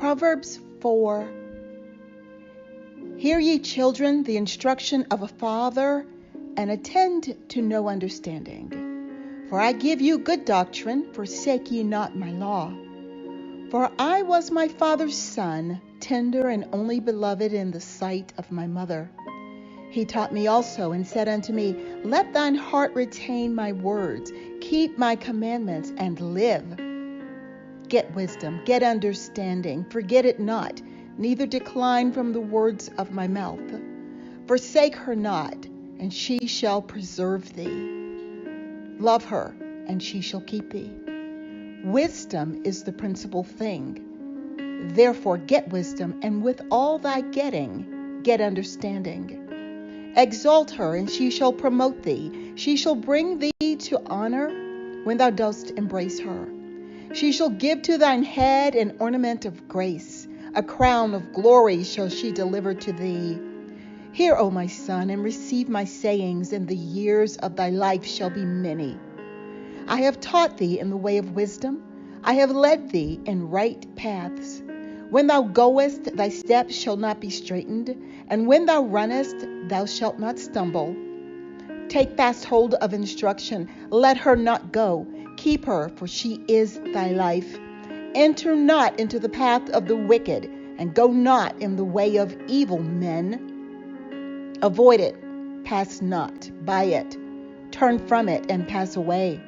Proverbs 4. Hear ye children the instruction of a father, and attend to no understanding. For I give you good doctrine, forsake ye not my law. For I was my father's son, tender and only beloved in the sight of my mother. He taught me also, and said unto me, Let thine heart retain my words, keep my commandments, and live. Get wisdom, get understanding, forget it not, neither decline from the words of my mouth. Forsake her not, and she shall preserve thee. Love her, and she shall keep thee. Wisdom is the principal thing. Therefore get wisdom, and with all thy getting, get understanding. Exalt her, and she shall promote thee. She shall bring thee to honor when thou dost embrace her. She shall give to thine head an ornament of grace. A crown of glory shall she deliver to thee. Hear, O my son, and receive my sayings, and the years of thy life shall be many. I have taught thee in the way of wisdom. I have led thee in right paths. When thou goest, thy steps shall not be straitened, and when thou runnest, thou shalt not stumble. Take fast hold of instruction, let her not go. Keep her, for she is thy life. Enter not into the path of the wicked, and go not in the way of evil men. Avoid it, pass not by it. Turn from it, and pass away.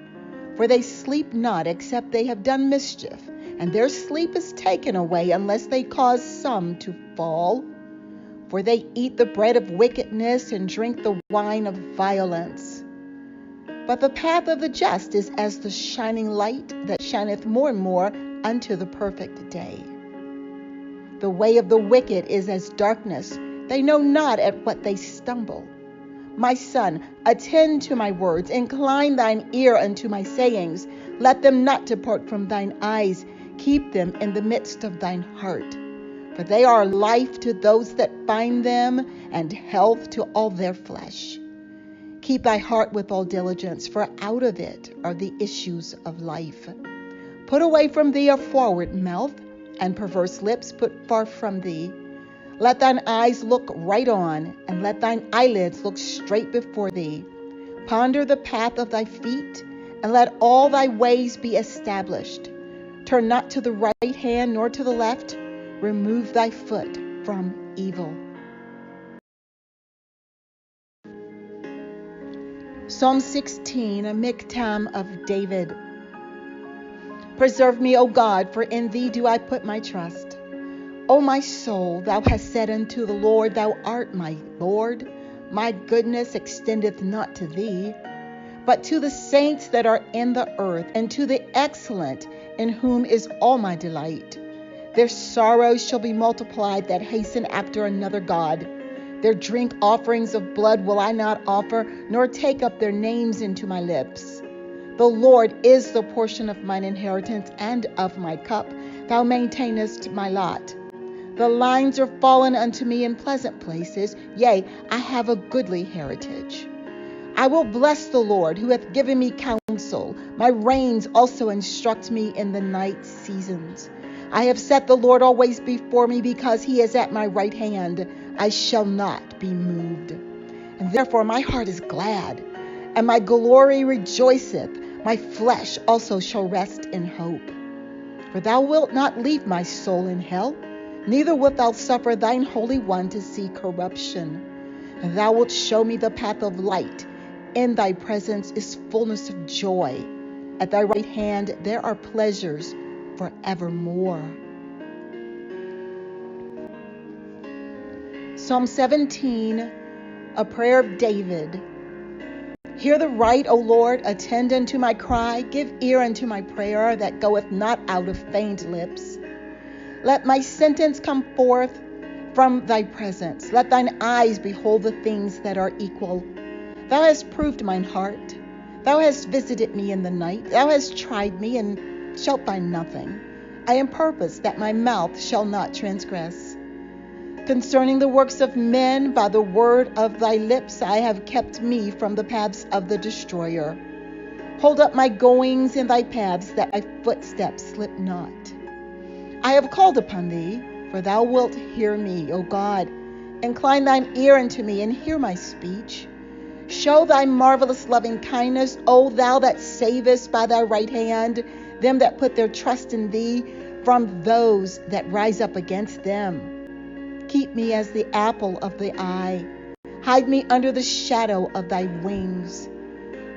For they sleep not, except they have done mischief, and their sleep is taken away, unless they cause some to fall. For they eat the bread of wickedness, and drink the wine of violence. But the path of the just is as the shining light that shineth more and more unto the perfect day. The way of the wicked is as darkness. They know not at what they stumble. My son, attend to my words. Incline thine ear unto my sayings. Let them not depart from thine eyes. Keep them in the midst of thine heart. For they are life to those that find them, and health to all their flesh. Keep thy heart with all diligence, for out of it are the issues of life. Put away from thee a forward mouth, and perverse lips put far from thee. Let thine eyes look right on, and let thine eyelids look straight before thee. Ponder the path of thy feet, and let all thy ways be established. Turn not to the right hand nor to the left. Remove thy foot from evil. Psalm 16, a miktam of David. Preserve me, O God, for in thee do I put my trust. O my soul, thou hast said unto the Lord, Thou art my Lord. My goodness extendeth not to thee, but to the saints that are in the earth, and to the excellent, in whom is all my delight. Their sorrows shall be multiplied that hasten after another God. Their drink offerings of blood will I not offer, nor take up their names into my lips. The Lord is the portion of mine inheritance and of my cup. Thou maintainest my lot. The lines are fallen unto me in pleasant places. Yea, I have a goodly heritage. I will bless the Lord, who hath given me counsel. My reins also instruct me in the night seasons. I have set the Lord always before me, because he is at my right hand. I shall not be moved. And therefore my heart is glad, and my glory rejoiceth. My flesh also shall rest in hope. For thou wilt not leave my soul in hell, neither wilt thou suffer thine Holy One to see corruption. And thou wilt show me the path of light. In thy presence is fullness of joy. At thy right hand there are pleasures forevermore. Psalm 17, a prayer of David. Hear the right, O Lord, attend unto my cry. Give ear unto my prayer that goeth not out of feigned lips. Let my sentence come forth from thy presence. Let thine eyes behold the things that are equal. Thou hast proved mine heart. Thou hast visited me in the night. Thou hast tried me, and shalt find nothing. I am purposed that my mouth shall not transgress. Concerning the works of men, by the word of thy lips, I have kept me from the paths of the destroyer. Hold up my goings in thy paths, that my footsteps slip not. I have called upon thee, for thou wilt hear me, O God. Incline thine ear unto me, and hear my speech. Show thy marvelous loving kindness, O thou that savest by thy right hand them that put their trust in thee, from those that rise up against them. Keep me as the apple of the eye. Hide me under the shadow of thy wings.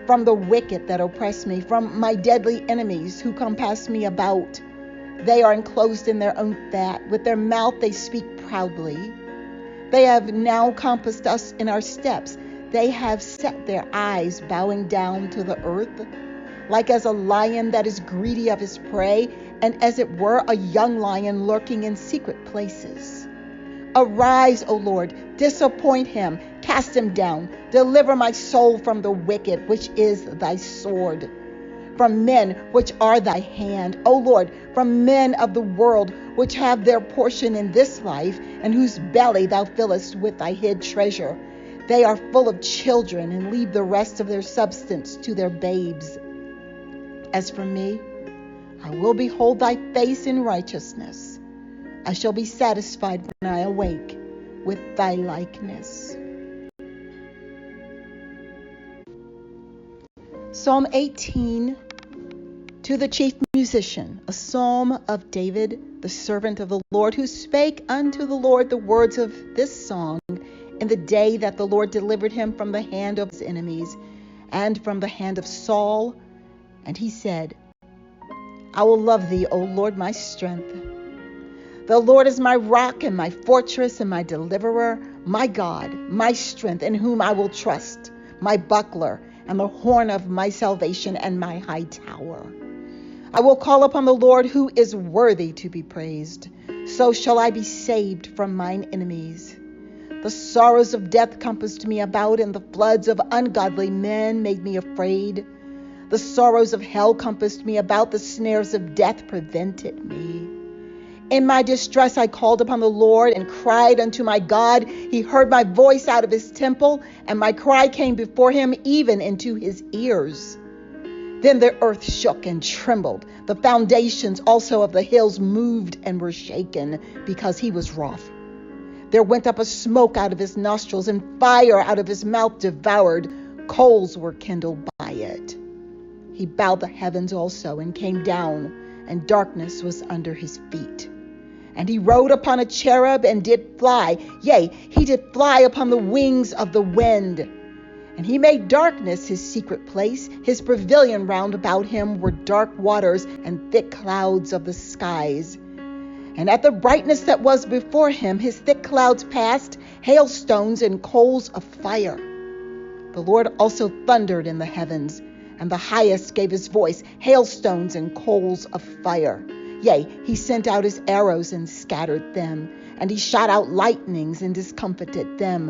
From the wicked that oppress me, from my deadly enemies who compass me about. They are enclosed in their own fat. With their mouth they speak proudly. They have now compassed us in our steps. They have set their eyes bowing down to the earth, like as a lion that is greedy of his prey, and as it were a young lion lurking in secret places. Arise, O Lord, disappoint him, cast him down, deliver my soul from the wicked, which is thy sword, from men which are thy hand, O Lord, from men of the world, which have their portion in this life, and whose belly thou fillest with thy hid treasure. They are full of children, and leave the rest of their substance to their babes. As for me, I will behold thy face in righteousness. I shall be satisfied when I awake with thy likeness. Psalm 18, to the chief musician, a psalm of David, the servant of the Lord, who spake unto the Lord the words of this song in the day that the Lord delivered him from the hand of his enemies and from the hand of Saul. And he said, I will love thee, O Lord, my strength. The Lord is my rock and my fortress and my deliverer, my God, my strength, in whom I will trust, my buckler and the horn of my salvation and my high tower. I will call upon the Lord, who is worthy to be praised. So shall I be saved from mine enemies. The sorrows of death compassed me about, and the floods of ungodly men made me afraid. The sorrows of hell compassed me about, the snares of death prevented me. In my distress I called upon the Lord and cried unto my God. He heard my voice out of his temple, and my cry came before him even into his ears. Then the earth shook and trembled. The foundations also of the hills moved and were shaken, because he was wroth. There went up a smoke out of his nostrils, and fire out of his mouth devoured. Coals were kindled by it. He bowed the heavens also, and came down, and darkness was under his feet. And he rode upon a cherub, and did fly. Yea, he did fly upon the wings of the wind. And he made darkness his secret place. His pavilion round about him were dark waters, and thick clouds of the skies. And at the brightness that was before him, his thick clouds passed, hailstones and coals of fire. The Lord also thundered in the heavens, and the highest gave his voice, hailstones and coals of fire. Yea, he sent out his arrows and scattered them, and he shot out lightnings and discomfited them.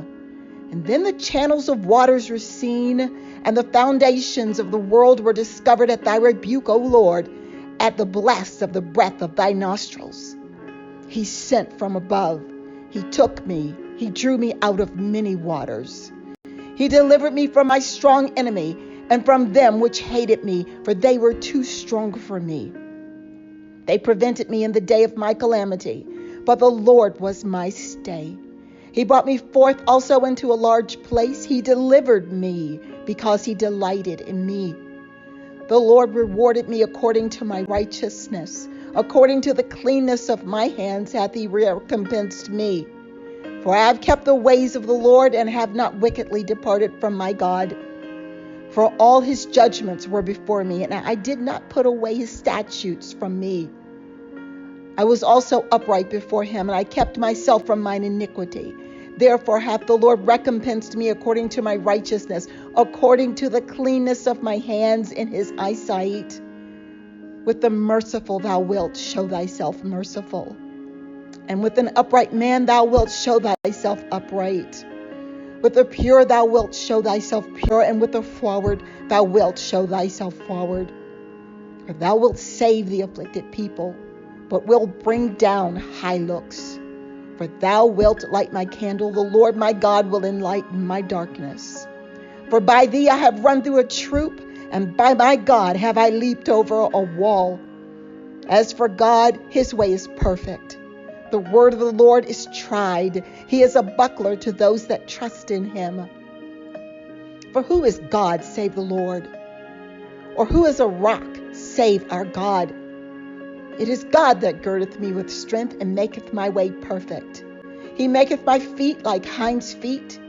And then the channels of waters were seen, and the foundations of the world were discovered at thy rebuke, O Lord, at the blast of the breath of thy nostrils. He sent from above. He took me. He drew me out of many waters. He delivered me from my strong enemy, and from them which hated me, for they were too strong for me. They prevented me in the day of my calamity, but the Lord was my stay. He brought me forth also into a large place. He delivered me, because he delighted in me. The Lord rewarded me according to my righteousness. According to the cleanness of my hands hath he recompensed me. For I have kept the ways of the Lord, and have not wickedly departed from my God. For all his judgments were before me, and I did not put away his statutes from me. I was also upright before him, and I kept myself from mine iniquity. Therefore hath the Lord recompensed me according to my righteousness, according to the cleanness of my hands in his eyesight. With the merciful thou wilt show thyself merciful, and with an upright man thou wilt show thyself upright. With the pure thou wilt show thyself pure, and with the froward thou wilt show thyself froward. For thou wilt save the afflicted people, but wilt bring down high looks. For thou wilt light my candle, the Lord my God will enlighten my darkness. For by thee I have run through a troop, and by my God have I leaped over a wall. As for God, his way is perfect. The word of the Lord is tried. He is a buckler to those that trust in him. For who is God save the Lord? Or who is a rock save our God? It is God that girdeth me with strength and maketh my way perfect. He maketh my feet like hinds' feet,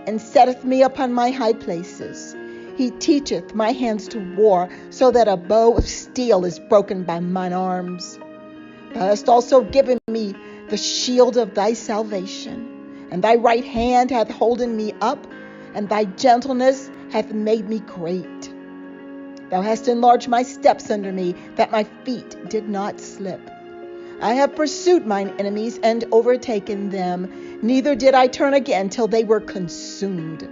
and setteth me upon my high places. He teacheth my hands to war, so that a bow of steel is broken by mine arms. Thou hast also given me the shield of thy salvation, and thy right hand hath holden me up, and thy gentleness hath made me great. Thou hast enlarged my steps under me, that my feet did not slip. I have pursued mine enemies and overtaken them, neither did I turn again till they were consumed.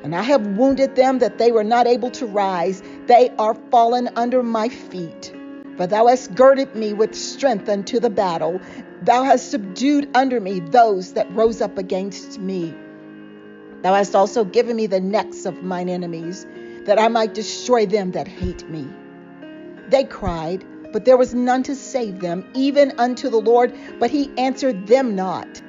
And I have wounded them that they were not able to rise. They are fallen under my feet. For thou hast girded me with strength unto the battle. Thou hast subdued under me those that rose up against me. Thou hast also given me the necks of mine enemies, that I might destroy them that hate me. They cried, but there was none to save them, even unto the Lord, but he answered them not.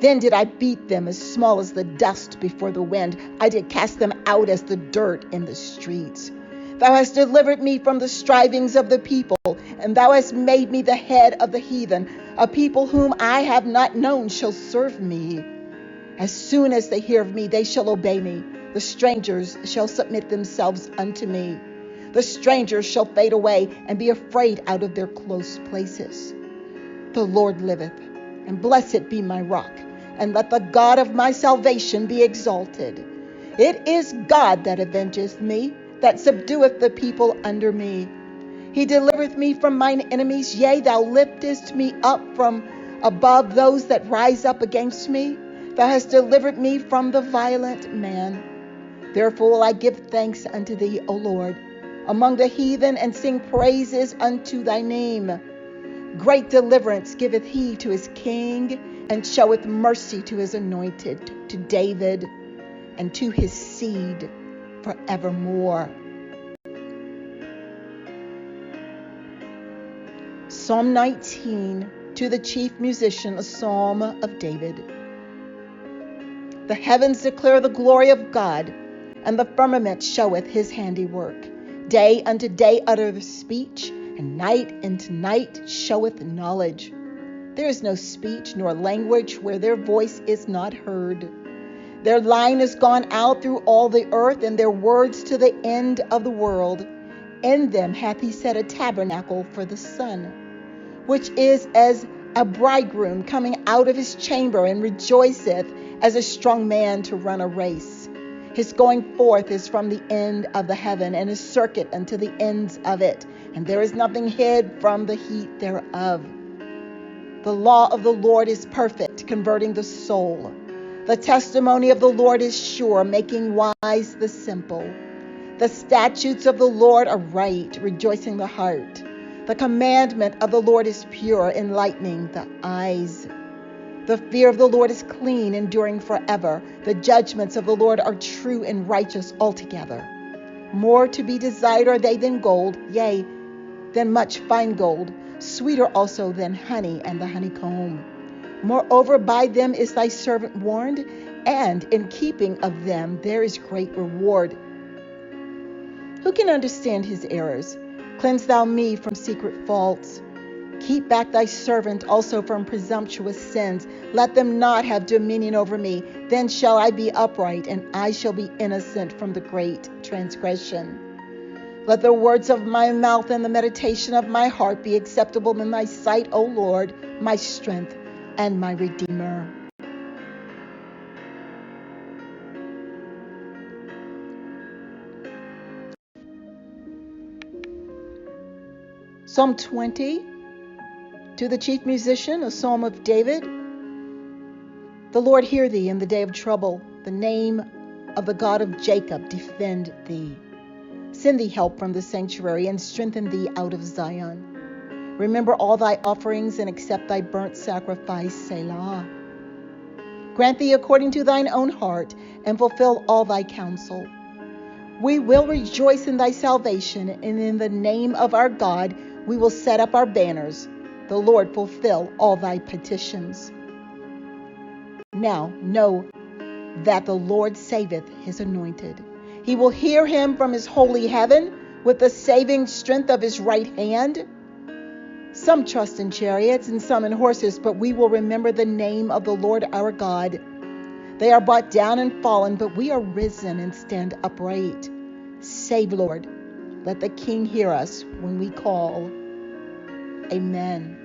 Then did I beat them as small as the dust before the wind. I did cast them out as the dirt in the streets. Thou hast delivered me from the strivings of the people, and thou hast made me the head of the heathen. A people whom I have not known shall serve me. As soon as they hear of me, they shall obey me. The strangers shall submit themselves unto me. The strangers shall fade away and be afraid out of their close places. The Lord liveth, and blessed be my rock, and let the God of my salvation be exalted. It is God that avengeth me, that subdueth the people under me. He delivereth me from mine enemies, yea, thou liftest me up from above those that rise up against me. Thou hast delivered me from the violent man. Therefore will I give thanks unto thee, O Lord, among the heathen, and sing praises unto thy name. Great deliverance giveth he to his king, and showeth mercy to his anointed, to David, and to his seed forevermore. Psalm 19, to the chief musician, a psalm of David. The heavens declare the glory of God, and the firmament showeth his handiwork. Day unto day uttereth speech, and night unto night showeth knowledge. There is no speech nor language where their voice is not heard. Their line is gone out through all the earth, and their words to the end of the world. In them hath he set a tabernacle for the sun, which is as a bridegroom coming out of his chamber, and rejoiceth as a strong man to run a race. His going forth is from the end of the heaven, and his circuit unto the ends of it, and there is nothing hid from the heat thereof. The law of the Lord is perfect, converting the soul. The testimony of the Lord is sure, making wise the simple. The statutes of the Lord are right, rejoicing the heart. The commandment of the Lord is pure, enlightening the eyes. The fear of the Lord is clean, enduring forever. The judgments of the Lord are true and righteous altogether. More to be desired are they than gold, yea, than much fine gold, sweeter also than honey and the honeycomb. Moreover, by them is thy servant warned, and in keeping of them there is great reward. Who can understand his errors? Cleanse thou me from secret faults. Keep back thy servant also from presumptuous sins. Let them not have dominion over me. Then shall I be upright, and I shall be innocent from the great transgression. Let the words of my mouth and the meditation of my heart be acceptable in thy sight, O Lord, my strength and my Redeemer. Psalm 20, to the chief musician, a psalm of David. The Lord hear thee in the day of trouble. The name of the God of Jacob defend thee. Send thee help from the sanctuary, and strengthen thee out of Zion. Remember all thy offerings, and accept thy burnt sacrifice, Selah. Grant thee according to thine own heart, and fulfill all thy counsel. We will rejoice in thy salvation, and in the name of our God We will set up our banners. The Lord fulfill all thy petitions. Now know that the Lord saveth his anointed. He will hear him from his holy heaven with the saving strength of his right hand. Some trust in chariots and some in horses, but we will remember the name of the Lord our God. They are brought down and fallen, but we are risen and stand upright. Save, Lord. Let the King hear us when we call. Amen.